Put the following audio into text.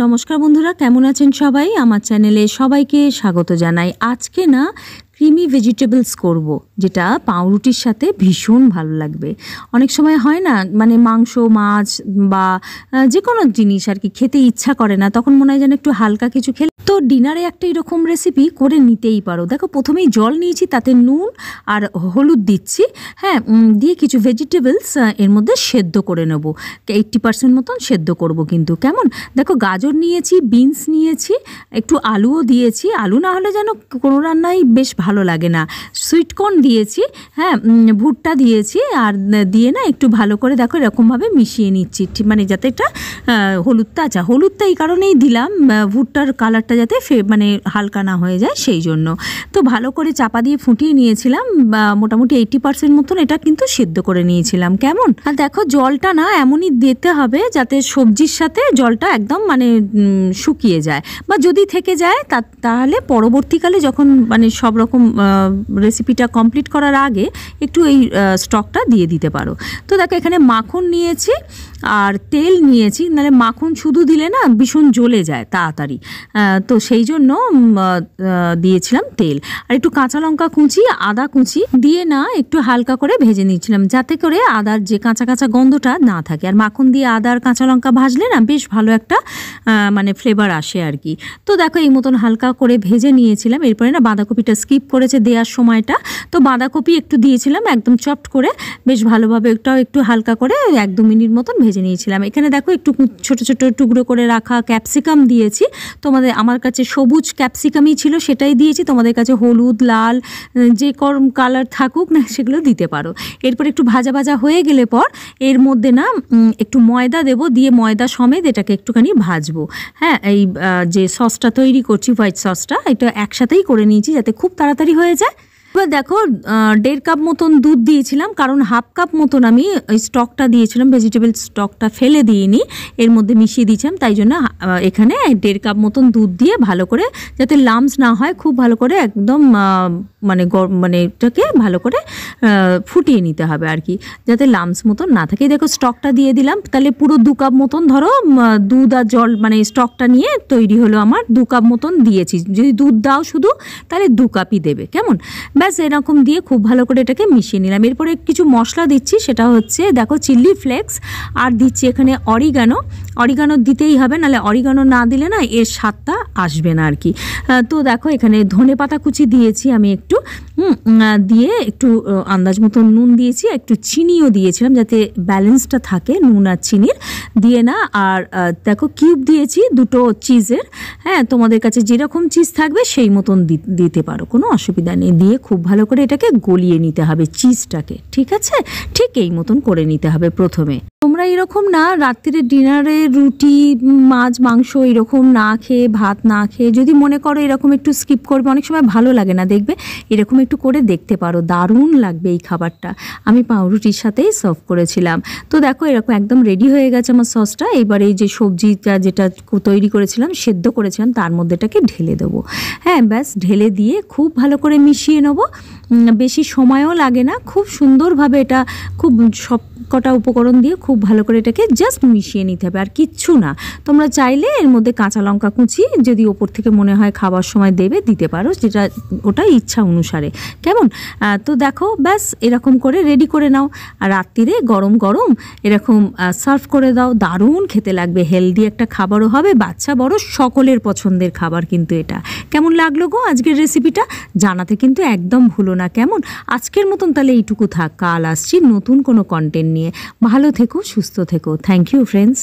নমস্কার বন্ধুরা, কেমন আছেন সবাই? আমার চ্যানেলে সবাইকে স্বাগত জানাই। আজকে না ক্রিমি ভেজিটেবলস করব, যেটা পাউরুটির সাথে ভীষণ ভালো লাগবে। অনেক সময় হয় না, মানে মাংস, মাছ বা যে কোনো জিনিস আর কি খেতে ইচ্ছা করে না, তখন মনে হয় যেন একটু হালকা কিছু খেলে। তো ডিনারে একটা এরকম রেসিপি করে নিতেই পারো। দেখো, প্রথমেই জল নিয়েছি, তাতে নুন আর হলুদ দিচ্ছি, হ্যাঁ, দিয়ে কিছু ভেজিটেবলস এর মধ্যে সেদ্ধ করে নেবো। 80% মতন সেদ্ধ করব কিন্তু। কেমন? দেখো, গাজর নিয়েছি, বিনস নিয়েছি, একটু আলুও দিয়েছি। আলু না হলে যেন কোনো রান্নাই বেশ ভালো লাগে না। সুইটকর্ন দিয়েছি, হ্যাঁ, ভুট্টা দিয়েছি, আর দিয়ে না একটু ভালো করে দেখো এরকমভাবে মিশিয়ে নিচ্ছি, মানে যাতে এটা হলুদটা এই কারণেই দিলাম, ভুট্টার কালারটা যাতে মানে হালকা না হয়ে যায় সেই জন্য। তো ভালো করে চাপা দিয়ে ফুটিয়ে নিয়েছিলাম, মোটামুটি 80% মতন এটা কিন্তু সিদ্ধ করে নিয়েছিলাম। কেমন? আর দেখো, জলটা না এমনই দিতে হবে যাতে সবজির সাথে জলটা একদম মানে শুকিয়ে যায়, বা যদি থেকে যায় তাহলে পরবর্তীকালে যখন মানে সব রকম রেসিপিটা কমপ্লিট করার আগে একটু এই স্টকটা দিয়ে দিতে পারো। তো দেখো, এখানে মাখন নিয়েছি আর তেল নিয়েছি, নাহলে মাখন শুধু দিলে না ভীষণ জ্বলে যায় তাড়াতাড়ি, তো সেই জন্য দিয়েছিলাম তেল। আর একটু কাঁচা লঙ্কা কুচি, আদা কুচি দিয়ে না একটু হালকা করে ভেজে নিয়েছিলাম, যাতে করে আদার যে কাঁচা কাঁচা গন্ধটা না থাকে। আর মাখন দিয়ে আদা আর কাঁচা লঙ্কা ভাজলে না বেশ ভালো একটা মানে ফ্লেভার আসে আর কি। তো দেখো, এই মতন হালকা করে ভেজে নিয়েছিলাম। এরপরে না বাঁধাকপিটা স্কিপ করেছে দেওয়ার সময়টা, তো বাঁধাকপি একটু দিয়েছিলাম একদম চপড করে, বেশ ভালোভাবে ওটাও একটু হালকা করে 1-2 মিনিট মতন ভেজে নিয়েছিলাম। এখানে দেখো একটু ছোট ছোট টুকরো করে রাখা ক্যাপসিকাম দিয়েছি। আমার কাছে সবুজ ক্যাপসিকামই ছিল, সেটাই দিয়েছি। তোমাদের কাছে হলুদ, লাল যে কালার থাকুক না সেগুলো দিতে পারো। এরপর একটু ভাজা ভাজা হয়ে গেলে পর এর মধ্যে না একটু ময়দা দেবো, দিয়ে ময়দা সমেত এটাকে একটুখানি ভাজবো। হ্যাঁ, এই যে সসটা তৈরি করছি, হোয়াইট সসটা, এটা একসাথেই করে নিয়েছি যাতে খুব তাড়াতাড়ি হয়ে যায়। এবার দেখো, 1.5 কাপ মতন দুধ দিয়েছিলাম, কারণ 1/2 কাপ মতন আমি ওই স্টকটা দিয়েছিলাম, ভেজিটেবল স্টকটা ফেলে দিইনি, এর মধ্যে মিশিয়ে দিয়েছিলাম, তাই জন্য এখানে 1.5 কাপ মতন দুধ দিয়ে ভালো করে, যাতে লামস না হয়, খুব ভালো করে একদম মানে এটাকে ভালো করে ফুটিয়ে নিতে হবে আর কি, যাতে লামস মতন না থাকে। দেখো, স্টকটা দিয়ে দিলাম, তাহলে পুরো 2 কাপ মতন ধরো দুধ আর জল, মানে স্টকটা নিয়ে তৈরি হলো আমার 2 কাপ মতন দিয়েছি। যদি দুধ দাও শুধু, তাহলে 2 কাপই দেবে। কেমন? ব্যাস, এরকম দিয়ে খুব ভালো করে এটাকে মিশিয়ে নিলাম। এরপরে কিছু মশলা দিচ্ছি, সেটা হচ্ছে দেখো চিলি ফ্লেক্স, আর দিচ্ছি এখানে অরিগানো দিতেই হবে, নাহলে অরিগানো না দিলে না এর স্বাদটা আসবে না আর কি। তো দেখো, এখানে ধনে পাতা কুচি দিয়েছি আমি একটু, দিয়ে একটু আন্দাজ মতো নুন দিয়েছি, একটু চিনিও দিয়েছিলাম যাতে ব্যালেন্সটা থাকে নুন আর চিনির দিয়ে না। আর দেখো, কিউব দিয়েছি 2টো চিজের, হ্যাঁ, তোমাদের কাছে যেরকম চিজ থাকবে সেই মতন দিতে পারো, কোনো অসুবিধা নেই। দিয়ে খুব ভালো করে এটাকে গলিয়ে নিতে হবে চিজটাকে, ঠিক আছে? ঠিক এই মতন করে নিতে হবে প্রথমে। তোমরা এরকম না রাত্রিরে ডিনারে রুটি, মাছ, মাংস এরকম না খেয়ে, ভাত না খেয়ে যদি মনে করো এরকম একটু স্কিপ করবে, অনেক সময় ভালো লাগে না, দেখবে এরকম একটু করে দেখতে পারো, দারুণ লাগবে এই খাবারটা। আমি পাউরুটির সাথেই সার্ভ করেছিলাম। তো দেখো, এরকম একদম রেডি হয়ে গেছে আমার সসটা। এবার এই যে সবজিটা যেটা তৈরি করেছিলাম, সেদ্ধ করেছিলাম, তার মধ্যে এটাকে ঢেলে দেবো। হ্যাঁ, ব্যাস, ঢেলে দিয়ে খুব ভালো করে মিশিয়ে নেবো। বেশি সময়ও লাগে না, খুব সুন্দরভাবে এটা খুব সব কটা উপকরণ দিয়ে খুব ভালো করে এটাকে জাস্ট মিশিয়ে নিতে হবে, আর কিচ্ছু না। তোমরা চাইলে এর মধ্যে কাঁচা লঙ্কা কুচি যদি ওপর থেকে মনে হয় খাবার সময় দিতে পারো, যেটা ওটা ইচ্ছা অনুসারে। কেমন? তো দেখো, ব্যাস এরকম করে রেডি করে নাও, আর রাত্রিরে গরম গরম এরকম সার্ভ করে দাও, দারুণ খেতে লাগবে। হেলদি একটা খাবারও হবে, বাচ্চা বড় সকলের পছন্দের খাবার কিন্তু এটা। কেমন লাগলো গো আজকের রেসিপিটা? জানাতে কিন্তু একদম ভুলো না। কেমন? আজকের মতন তাহলে এইটুকু থাক, কাল আসছি নতুন কোনো কন্টেন্ট নিয়ে। ভালো থেকো, সুস্থ থেকো। Thank you friends.